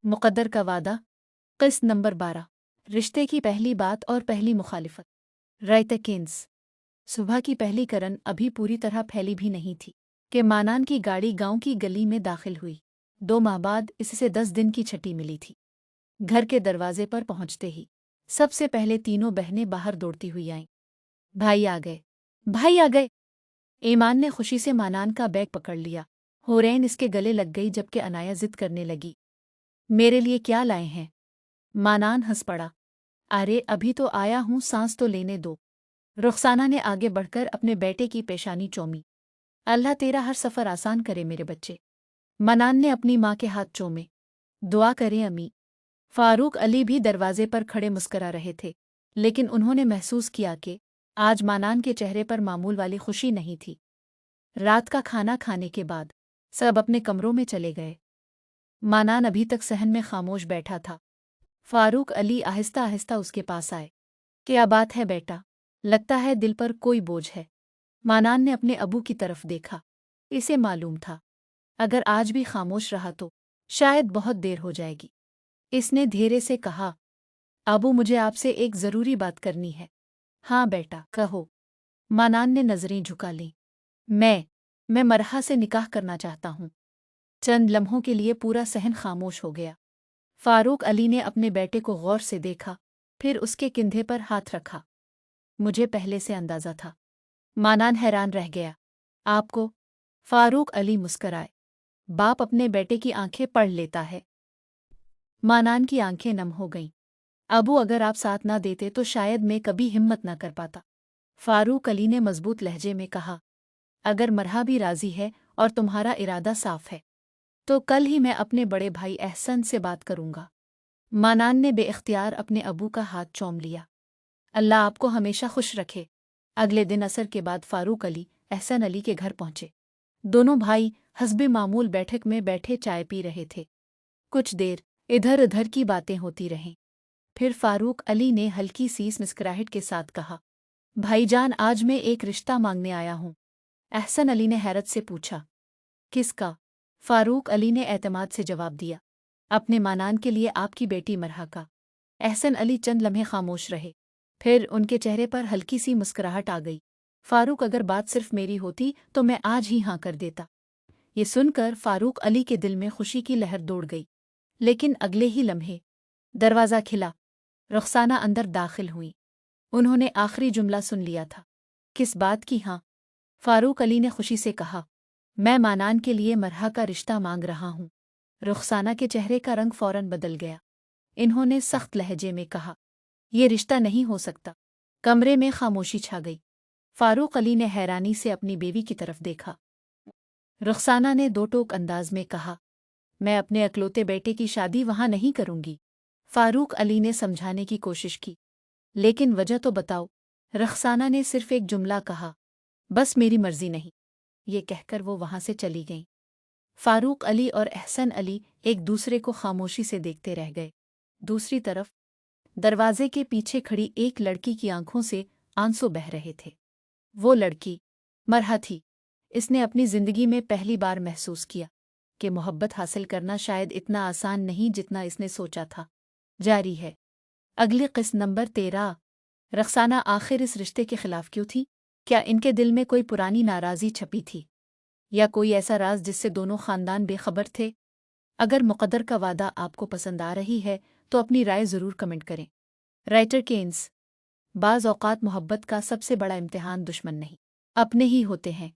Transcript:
मुक़द्दर का वादा। क़िस्त नंबर 12। रिश्ते की पहली बात और पहली मुखालिफत। रायता केन्स। सुबह की पहली करन अभी पूरी तरह फैली भी नहीं थी कि मानान की गाड़ी गांव की गली में दाखिल हुई। 2 माह बाद इससे 10 दिन की छुट्टी मिली थी। घर के दरवाजे पर पहुंचते ही सबसे पहले तीनों बहनें बाहर दौड़ती हुई आईं। भाई आ गए, भाई आ गए। ईमान ने खुशी से मानान का बैग पकड़ लिया। होरैन इसके गले लग गई जबकि अनाया जिद करने लगी, मेरे लिए क्या लाए हैं? मानान हंस पड़ा, अरे अभी तो आया हूं, सांस तो लेने दो। रुखसाना ने आगे बढ़कर अपने बेटे की पेशानी चूमी। अल्लाह तेरा हर सफ़र आसान करे मेरे बच्चे। मनान ने अपनी माँ के हाथ चूमे। दुआ करें अम्मी। फारूक अली भी दरवाजे पर खड़े मुस्करा रहे थे, लेकिन उन्होंने महसूस किया कि आज मानान के चेहरे पर मामूल वाली खुशी नहीं थी। रात का खाना खाने के बाद सब अपने कमरों में चले गए। मानान अभी तक सहन में खामोश बैठा था। फारूक अली आहिस्ता आहिस्ता उसके पास आए। क्या बात है बेटा? लगता है दिल पर कोई बोझ है। मानान ने अपने अबू की तरफ देखा। इसे मालूम था, अगर आज भी खामोश रहा तो शायद बहुत देर हो जाएगी। इसने धीरे से कहा, अबू मुझे आपसे एक ज़रूरी बात करनी है। हाँ बेटा, कहो। मानान ने नज़रें झुका लीं। मैं मरहा से निकाह करना चाहता हूँ। चंद लम्हों के लिए पूरा सहन खामोश हो गया। फारूक अली ने अपने बेटे को गौर से देखा, फिर उसके कंधे पर हाथ रखा। मुझे पहले से अंदाज़ा था। मानान हैरान रह गया। आपको? फारूक अली मुस्कराए। बाप अपने बेटे की आंखें पढ़ लेता है। मानान की आंखें नम हो गईं। अबू अगर आप साथ ना देते तो शायद मैं कभी हिम्मत ना कर पाता। फारूक अली ने मजबूत लहजे में कहा, अगर मरहा भी राजी है और तुम्हारा इरादा साफ है तो कल ही मैं अपने बड़े भाई एहसन से बात करूंगा। मानान ने बेइख्तियार अपने अबू का हाथ चूम लिया। अल्लाह आपको हमेशा खुश रखे। अगले दिन असर के बाद फारूक अली एहसन अली के घर पहुंचे। दोनों भाई हस्बे मामूल बैठक में बैठे चाय पी रहे थे। कुछ देर इधर उधर की बातें होती रहीं। फिर फारूक अली ने हल्की सी मुस्कुराहट के साथ कहा, भाईजान आज मैं एक रिश्ता मांगने आया हूँ। एहसन अली ने हैरत से पूछा, किसका? फारूक अली ने एतमाद से जवाब दिया, अपने मानान के लिए, आपकी बेटी मरहा का। एहसन अली चंद लम्हे खामोश रहे, फिर उनके चेहरे पर हल्की सी मुस्कुराहट आ गई। फारूक, अगर बात सिर्फ मेरी होती तो मैं आज ही हाँ कर देता। ये सुनकर फारूक अली के दिल में खुशी की लहर दौड़ गई। लेकिन अगले ही लम्हे दरवाज़ा खिला। रुखसाना अंदर दाखिल हुई। उन्होंने आखिरी जुमला सुन लिया था। किस बात की हाँ? फारूक अली ने खुशी से कहा, मैं मानान के लिए मरहा का रिश्ता मांग रहा हूँ। रुखसाना के चेहरे का रंग फौरन बदल गया। इन्होंने सख्त लहजे में कहा, ये रिश्ता नहीं हो सकता। कमरे में खामोशी छा गई। फारूक अली ने हैरानी से अपनी बीवी की तरफ देखा। रुखसाना ने दो टोक अंदाज में कहा, मैं अपने अकलौते बेटे की शादी वहां नहीं करूंगी। फारूक अली ने समझाने की कोशिश की, लेकिन वजह तो बताओ। रुखसाना ने सिर्फ एक जुमला कहा, बस मेरी मर्जी नहीं। ये कहकर वो वहां से चली गईं। फारूक अली और एहसन अली एक दूसरे को खामोशी से देखते रह गए। दूसरी तरफ दरवाजे के पीछे खड़ी एक लड़की की आंखों से आंसू बह रहे थे। वो लड़की मरहा थी। इसने अपनी जिंदगी में पहली बार महसूस किया कि मोहब्बत हासिल करना शायद इतना आसान नहीं जितना इसने सोचा था। जारी है अगली क़िस्त नंबर 13। रुखसाना आखिर इस रिश्ते के खिलाफ क्यों थी? क्या इनके दिल में कोई पुरानी नाराज़ी छपी थी, या कोई ऐसा राज जिससे दोनों खानदान बेखबर थे? अगर मुक़द्दर का वादा आपको पसंद आ रही है तो अपनी राय ज़रूर कमेंट करें। Writer Keynes. बाज़ औक़ात मोहब्बत का सबसे बड़ा इम्तिहान दुश्मन नहीं, अपने ही होते हैं।